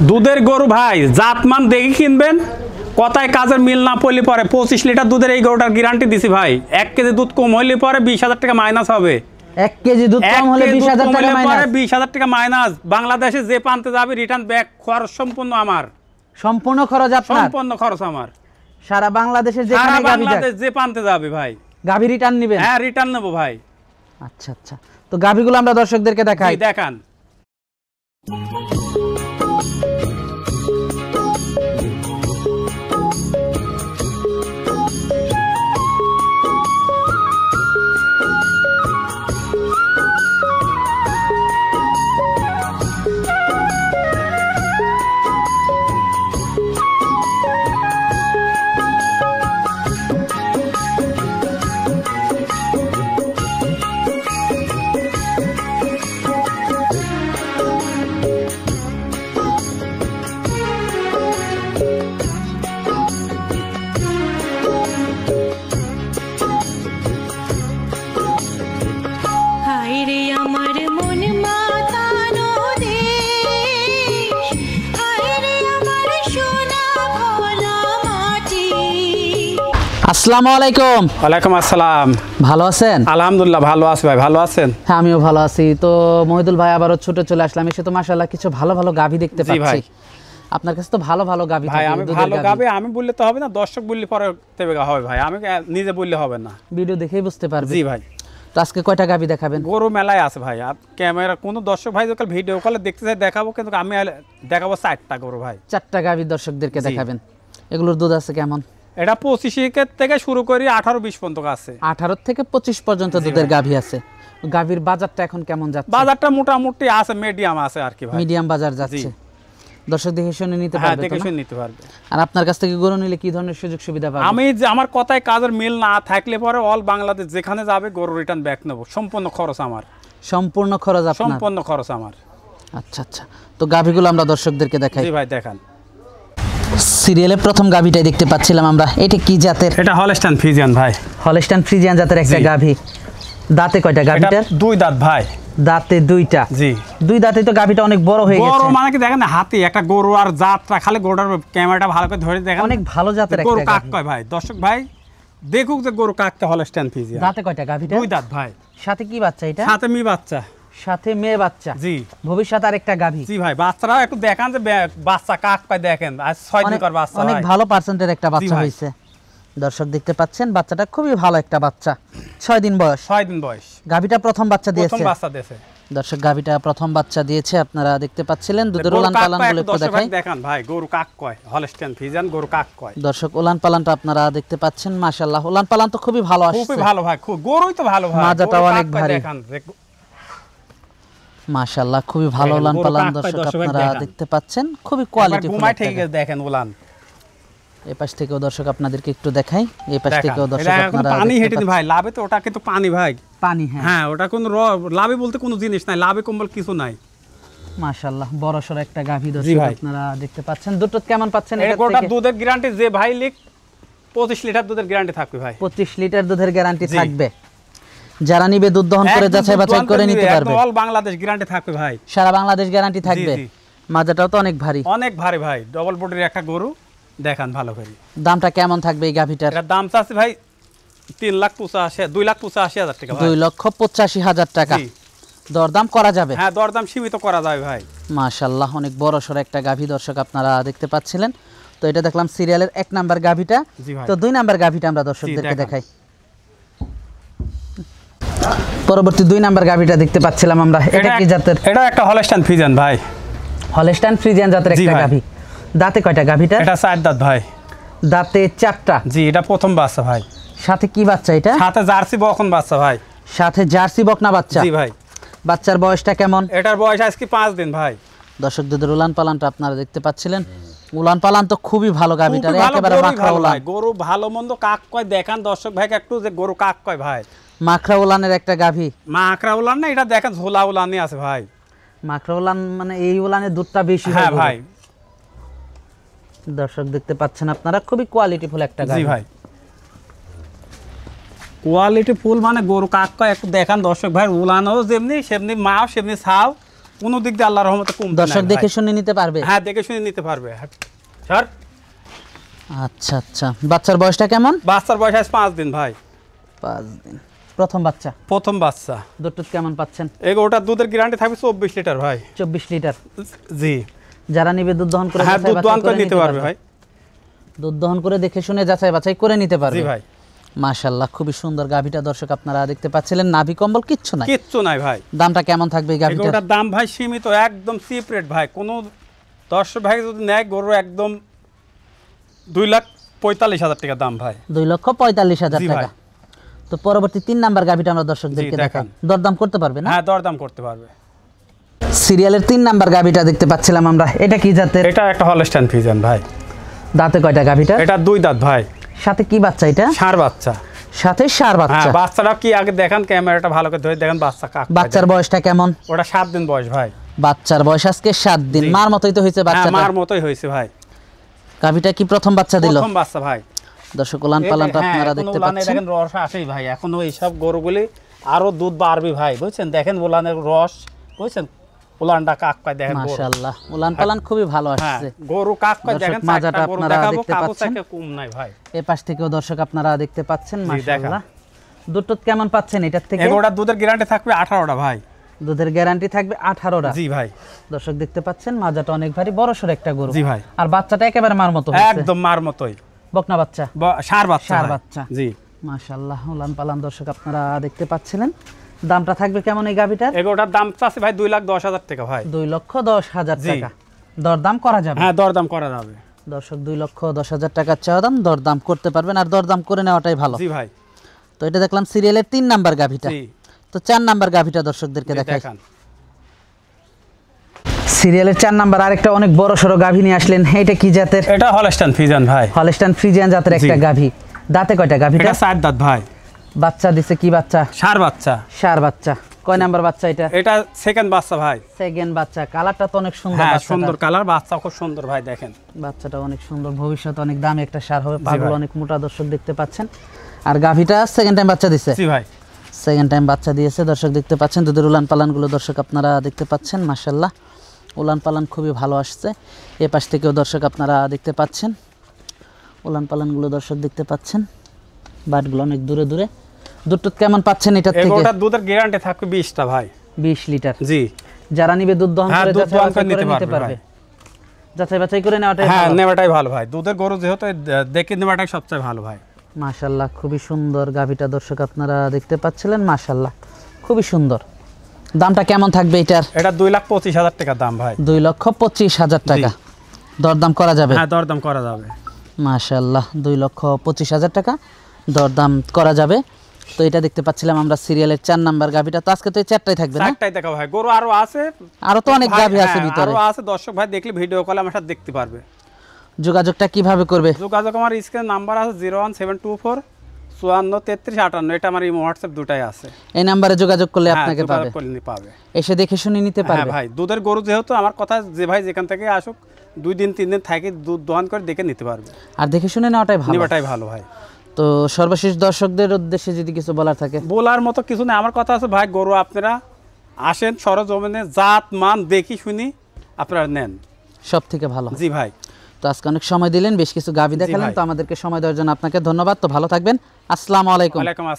দুধের গরু ভাই জাতমান দেখে কিনবেন, কথায় কাজের মিল না পড়লে পরে 25 লিটার দুধের এই গরুটার গ্যারান্টি দিছি ভাই। 1 কেজি দুধ কম হইলে পরে 20,000 টাকা মাইনাস হবে। 1 কেজি দুধ কম হলে 20,000 টাকা মাইনাস, 20,000 টাকা মাইনাস। বাংলাদেশে যে প্রান্তে যাবে রিটার্ন ব্যাক খরচ সম্পূর্ণ আমার, সম্পূর্ণ খরচ আপনার, সম্পূর্ণ খরচ আমার। সারা বাংলাদেশে যেখানে বাংলাদেশ যে প্রান্তে যাবে ভাই গাভী রিটার্ন নেবেন? হ্যাঁ রিটার্ন নেব ভাই। আচ্ছা আচ্ছা, তো গাভীগুলো আমরা দর্শকদেরকে দেখাই। দেখান। আসসালামু আলাইকুম। ওয়ালাইকুম আসসালাম। ভালো আছেন? আলহামদুলিল্লাহ ভালো আছি ভাই, ভালো আছেন? হ্যাঁ আমিও ভালো আছি। তো মহিদুল ভাই আবারও ছুটে চলে আসলাম, এসে তো মাশাআল্লাহ কিছু ভালো ভালো গাভী দেখতে পাচ্ছি। আপনার কাছে তো ভালো ভালো গাভী ভাই। আমি ভালো গাভী আমি বললে তো হবে না, দর্শক বললে পরে তবে হবে ভাই, আমি নিজে বললে হবে না, ভিডিও দেখেই বুঝতে পারবে। জি ভাই। তো আজকে কয়টা গাভী দেখাবেন? গরু মেলায় আছে ভাই, আর ক্যামেরা কোন দর্শক ভাই যখন ভিডিও কলে দেখতে চাই দেখাবো, কিন্তু আমি দেখাবো 4টা গরু ভাই। 4টা গাভী দর্শকদেরকে দেখাবেন। এগুলোর দুধ আছে কেমন? এটা 25 থেকে শুরু করি 18-20 পর্যন্ত আছে। 18 থেকে 25 পর্যন্ত দুধের গাভী আছে। গাভীর বাজারটা এখন কেমন যাচ্ছে? বাজারটা মোটামুটি আছে, মিডিয়াম আছে আর কি ভাই, মিডিয়াম বাজার যাচ্ছে। দর্শক দেখে শুনে নিতে পারবে? হ্যাঁ দেখে শুনে নিতে পারবে। আর আপনার কাছ থেকে গরু নিলে কি ধরনের সুযোগ সুবিধা পাবে? আমি যে আমার কথায় কাজের মিল না থাকলে পরে অল বাংলাদেশ যেখানে যাবে গরু রিটার্ন ব্যাক নেব, সম্পূর্ণ খরচ আমার। সম্পূর্ণ খরচ আপনার? সম্পূর্ণ খরচ আমার। আচ্ছা আচ্ছা, তো গাভীগুলো আমরা দর্শকদেরকে দেখাই। জি ভাই দেখান। সিরিয়ালে প্রথম গাভীটাই দেখতে পাচ্ছিলাম আমরা, এটা কি জাতের? এটা হলস্টাইন ফ্রিজিয়ান ভাই। হলস্টাইন ফ্রিজিয়ান জাতের একটা গাভী। দাঁতে কয়টা গাভীটার? 2 দাঁত ভাই। দাঁতে 2টা? জি 2 দাঁতে তো গাভীটা অনেক বড় হয়ে গেছে। বড় মানে কি দেখেন হাতি একটা গরু, আর জাতটা খালি গরুটার ক্যামেরাটা ভালো করে ধরে দেখেন, অনেক ভালো জাতের একটা গরু কাক কয় ভাই। দর্শক ভাই দেখুক যে গরু কাকটা হলস্টাইন ফ্রিজিয়ান। দাঁতে কয়টা গাভীটা? 2 দাঁত ভাই। সাথে কি বাচ্চা এটা? সাথে মেয়ে বাচ্চা। সাথে মেয়ে বাচ্চা? জি। ভবিষ্যৎ আরেকটা গাভী? জি ভাই। বাচ্চারা একটু দেখান যে বাচ্চা কাক পায়, দেখেন আজ 6 দিন পর বাচ্চা। অনেক ভালো পার্সেন্টের একটা বাচ্চা হইছে। দর্শক দেখতে পাচ্ছেন বাচ্চাটা খুবই ভালো একটা বাচ্চা, 6 দিন বয়স। 6 দিন বয়স। গাভীটা প্রথম বাচ্চা দিয়েছে? প্রথম বাচ্চা দিয়েছে। দর্শক গাভীটা প্রথম বাচ্চা দিয়েছে, আপনারা দেখতে পাচ্ছিলেন। দুধের উলান পালান গুলো একটু দেখাই। দেখেন ভাই গরু কাক কয়, হলস্টাইন ফ্রিজিয়ান গরু কাক কয়। দর্শক উলান পালানটা আপনারা দেখতে পাচ্ছেন, মাশাআল্লাহ উলান পালান তো খুবই ভালো আসছে। খুবই ভালো ভাই, খুব গরুই তো ভালো ভাই। মাজাটাও অনেক ভারী। মাশাআল্লাহ খুবই ভালো উলান পালান দর্শক আপনারা দেখতে পাচ্ছেন, খুবই কোয়ালিটিফুল। ঘুমায় ঠিক দেখেন উলান। এই পাশ থেকেও দর্শক আপনাদেরকে একটু দেখাই, এই পাশ থেকেও দর্শক আপনারা পানি হেঁটে ভাই। লাভে তো ওটা কিন্তু পানি ভাই, পানি। হ্যাঁ ওটা কোনো লাভে বলতে কোনো জিনিস নাই, লাভে কম্বল কিছু নাই। মাশাআল্লাহ বড়সড় একটা গাভী দর্শক আপনারা দেখতে পাচ্ছেন। দুধ কেমন পাচ্ছেন? এটা গোটা দুধের গ্যারান্টি যে ভাই লিখ 25 লিটার দুধের গ্যারান্টি থাকবে ভাই। 25 লিটার দুধের গ্যারান্টি থাকবে। যারা নিবে দুধ দহন করে যাচাই বাছাই করে নিতে পারবে। অল বাংলাদেশ গ্যারান্টি থাকবে ভাই। সারা বাংলাদেশ গ্যারান্টি থাকবে। মাজাটাও তো অনেক ভারী। অনেক ভারী ভাই, ডবল বডির একটা গরু। দেখান ভালো করে। দামটা কেমন থাকবে এই গাভীটার? এর দাম চাচ্ছে ভাই 2,85,000 টাকা ভাই। 2,85,000 টাকা। দরদাম করা যাবে? হ্যাঁ দরদাম সীমিত করা যাবে ভাই। মাশাআল্লাহ অনেক বড়সড় একটা গাভী দর্শক আপনারা দেখতে পাচ্ছিলেন। তো এটা দেখলাম সিরিয়ালের 1 নাম্বার গাভীটা। তো 2 নাম্বার গাভীটা আমরা দর্শকদেরকে দেখাই। পরবর্তী 2 নাম্বার গাভীটা দেখতে পাচ্ছিলাম আমরা, এটা কি জাতের? এটা একটা হলস্টাইন ফ্রিজিয়ান ভাই। হলস্টাইন ফ্রিজিয়ান জাতের একটা গাভী। দাঁতে কয়টা গাভীটা? এটা 4 দাঁত ভাই। দাঁতে 4টা? জি এটা প্রথম বাচ্চা ভাই। সাথে কি বাচ্চা এটা? সাথে জার্সি বকন বাচ্চা ভাই। সাথে জার্সি বকনা বাচ্চা? জি ভাই। বাচ্চার বয়সটা কেমন? এটার বয়স আজকে 5 দিন ভাই। দর্শক দুধের উলান পালানটা আপনারা দেখতে পাচ্ছিলেন, উলান পালান তো খুবই ভালো গাভীটার, একেবারে মাখরা উলান। গরু ভালো মন্দ কাক কয় দেখান দর্শক ভাই একটু যে গরু কাক কয় ভাই। মাখরা উলানের একটা গাভী। মাখরা উলান না, এটা দেখেন ঝোলা উলানই আছে ভাই। মাখরা উলান মানে এই উলানের দুধটা বেশি। হ্যাঁ ভাই। দর্শক দেখতে পাচ্ছেন আপনারা, খুবই কোয়ালিটিফুল একটা গাভী। জি ভাই কোয়ালিটি ফুল, মানে গরু কাক কয় একটু দেখান দর্শক ভাই। উলানও যেমনি সেমনি মাও সেমনি ছাও, কোনো দিক দিয়ে আল্লাহর রহমতে কম দর্শক দেখে শুনে নিতে পারবে? হ্যাঁ, দেখে শুনে নিতে পারবে। স্যার, আচ্ছা আচ্ছা, বাচ্চার বয়সটা কেমন? বাচ্চার বয়স আজ 5 দিন ভাই। 5 দিন, প্রথম বাচ্চা। প্রথম বাচ্চা। দুধ কেমন পাচ্ছেন? ওটার দুধের গ্যারান্টি থাকবে 24 লিটার ভাই। 24 লিটার? জি। যারা নিবে দুধ দহন করে, হ্যাঁ, দুধ দহন করে নিতে পারবে ভাই। দুধ দহন করে দেখে শুনে যাচাই বাছাই করে নিতে পারবে। জি ভাই। মাশাআল্লাহ, খুবই সুন্দর গাভীটা দর্শক আপনারা দেখতে পাচ্ছিলেন। নাভি কম্বল কিচ্ছু নাই? কিচ্ছু নাই ভাই। দামটা কেমন থাকবে এই গাভীটার? ওটার দাম ভাই সীমিত, একদম চিপ রেট ভাই। কোনো দর্শক ভাই যদি নেয় গরু একদম 2,45,000 টাকা দাম ভাই। 2,45,000 জি টাকা। ভাই। তো পরবর্তী 3 নাম্বার গাভীটা আমরা দর্শকদেরকে জি, দেখাই। দেখান। দরদাম করতে পারবে না? হ্যাঁ, দরদাম করতে পারবে। সিরিয়ালের 3 নাম্বার গাভীটা দেখতে পাচ্ছিলাম আমরা। এটা কি জাতের? এটা একটা হলস্টাইন ফ্রিজিয়ান ভাই। দাঁতে কয়টা গাভীটা? এটা 2 দাঁত ভাই। সাথে কি বাচ্চা এটা? ষাঁড় বাচ্চা। সাথে ষাঁড় হ্যাঁ, বাচ্চা। বাচ্চাটা কি আগে দেখান, ক্যামেরাটা ভালো করে ধরে দেখেন বাচ্চা কাক। বাচ্চার বয়সটা কেমন? ওটা 7 দিন বয়স ভাই। বাচ্চার বয়স আজকে 7 দিন। জি। মার মতোই তো হয়েছে হ্যাঁ, বাচ্চাটা। মার মতোই হয়েছে ভাই। গাভীটা কি প্রথম বাচ্চা দিল? প্রথম বাচ্চা ভাই। দর্শক উলান পালানটা হ্যাঁ, আপনারা এখনো দেখতে উলানে পাচ্ছেন। দেখেন রস আসেই ভাই। এখনো এইসব গরুগুলি আরো দুধ বাড়বে ভাই, বুঝছেন? দেখেন উলানের রস, বুঝছেন? উলানটা কাক পায় দেখেন গরু। মাশাআল্লাহ, উলান পালান খুবই ভালো হ্যাঁ, আসছে। গরু কাক পায় দর্শক, দেখেন। মাজাটা চারটা গরু আপনারা দেখাবো, দেখতে কাকু পাচ্ছেন। থেকে কম নাই ভাই। এই পাশ থেকেও দর্শক আপনারা দেখতে পাচ্ছেন। জি, মাশাআল্লাহ, দুধ কেমন পাচ্ছেন এটার থেকে? এগোটা দুধের গ্যারান্টি থাকবে 18টা ভাই। দুধের গ্যারান্টি থাকবে 18টা? জি ভাই। দর্শক দেখতে পাচ্ছেন, মাজাটা অনেক ভারী, বড়সড় একটা গরু। জি ভাই। আর বাচ্চাটা একেবারে মার মতো হয়েছে। একদম মার মতোই। বকনা বাচ্চা? ষাঁড় বাচ্চা। ষাঁড় ভাই। বাচ্চা। জি। মাশাআল্লাহ, উলান পালান দর্শক আপনারা দেখতে পাচ্ছিলেন। দামটা থাকবে কেমন এই গাভীটার? এগোটার দাম আছে ভাই 2,10,000 টাকা ভাই। 2,10,000 জি। টাকা। দরদাম করা যাবে? হ্যাঁ, দরদাম করা যাবে। দর্শক 2,10,000 টাকার চাওয়া দাম, দরদাম করতে পারবেন। আর দরদাম করে নেওয়াটাই ভালো। জি ভাই। তো এটা দেখলাম সিরিয়ালের 3 নাম্বার গাভীটা। জি। তো 4 নাম্বার গাভীটা দর্শকদেরকে দেখাই। দেখান। সিরিয়ালের 4 নাম্বার আরেকটা অনেক বড় সড়ো গাভী নিয়ে আসলেন। এটা কি জাতের? এটা হলস্টাইন ফ্রিজিয়ান ভাই। হলস্টাইন ফ্রিজিয়ান জাতের একটা জি। গাভী। দাঁতে কয়টা গাভীটা? এটা 4 দাঁত ভাই। বাচ্চা দিছে কি বাচ্চা? ষাঁড় বাচ্চা। ষাঁড় বাচ্চা। কয় নাম্বার বাচ্চা এটা? এটা সেকেন্ড বাচ্চা ভাই। সেকেন্ড বাচ্চা। কালারটা তো অনেক সুন্দর। হ্যাঁ, বাচ্চাটার। সুন্দর কালার, বাচ্চা খুব সুন্দর ভাই। দেখেন বাচ্চাটা অনেক সুন্দর, ভবিষ্যতে অনেক দামি একটা ষাঁড় হবে। জি পাগুলো ভাই। অনেক মোটা দর্শক দেখতে পাচ্ছেন। আর গাভীটা সেকেন্ড টাইম বাচ্চা দিছে? জি ভাই। সেকেন্ড টাইম বাচ্চা দিয়েছে দর্শক দেখতে পাচ্ছেন। দুধের উলান পালানগুলো দর্শক আপনারা দেখতে পাচ্ছেন। মাশাআল্লাহ, উলান পালান খুবই ভালো আসছে। এ পাশ থেকেও দর্শক আপনারা দেখতে পাচ্ছেন। উলান পালানগুলো দর্শক দেখতে পাচ্ছেন। বাটগুলো অনেক দূরে দূরে। দুধ কেমন পাচ্ছেন এটার থেকে? এগোটার দুধের গ্যারান্টি থাকবে 20টা ভাই। 20 লিটার? জি। যারা নিবে দুধ দহন হ্যাঁ, করে দুধ যাচাই দহন বাছাই করে করে নিতে পারবে। ভাই। যাচাই বাছাই করে নেওয়াটাই হ্যাঁ, ভালো। নেওয়াটাই ভালো ভাই। দুধের গরু যেহেতু দেখে নেওয়াটাই সবচেয়ে ভালো ভাই। মাশাআল্লাহ, খুবই সুন্দর গাভীটা দর্শক আপনারা দেখতে পাচ্ছিলেন। মাশাআল্লাহ, খুবই সুন্দর। দামটা কেমন থাকবে এটার? এটা 2,25,000 টাকা দাম ভাই। 2,25,000 টাকা। দরদাম করা যাবে? হ্যাঁ, দরদাম করা যাবে। মাশাআল্লাহ, 2,25,000 টাকা দরদাম করা যাবে। তো এটা দেখতে পাচ্ছিলাম আমরা সিরিয়ালের 4 নাম্বার গাভীটা। তো আজকে তো এই 4টাই থাকবে না? 4টাই দেখা ভাই। গরু আরো আছে। আরো তো অনেক ভাই, গাভী আছে হ্যাঁ, ভিতরে। আরো আছে। দর্শক ভাই দেখলে ভিডিও কলে আমার সাথে দেখতে পারবে। যোগাযোগটা কিভাবে করবে? যোগাযোগ আমার স্ক্রিনে নাম্বার আছে 01724 54 33 58। এটা আমার ইমো হোয়াটসঅ্যাপ দুটাই আছে। এই নাম্বারে যোগাযোগ করলে হ্যাঁ, আপনাকে যোগাযোগ পাবে। করলে পাবে। এসে দেখে শুনে নিতে হ্যাঁ পারবে। ভাই, দুধের গরু যেহেতু আমার কথা, যে ভাই যেখান থেকে আসুক 2 দিন 3 দিন থাকে দুধ দহন করে দেখে নিতে পারবে। আর দেখে শুনে নেওয়াটাই ভালো। নেওয়াটাই ভালো ভাই। তো সর্বশেষ দর্শকদের উদ্দেশ্যে যদি কিছু বলার থাকে? বলার মতো কিছু নেই। আমার কথা আছে ভাই, গরু আপনারা আসেন সরজমিনে, জাত মান দেখি শুনি আপনারা নেন। সব থেকে ভালো। জি ভাই। তো আজকে অনেক সময় দিলেন, বেশ কিছু গাভী দেখালেন। ভাই। তো আমাদেরকে সময় দেওয়ার জন্য আপনাকে ধন্যবাদ। তো ভালো থাকবেন। আসসালামু আলাইকুম। ওয়ালাইকুম আসসালাম।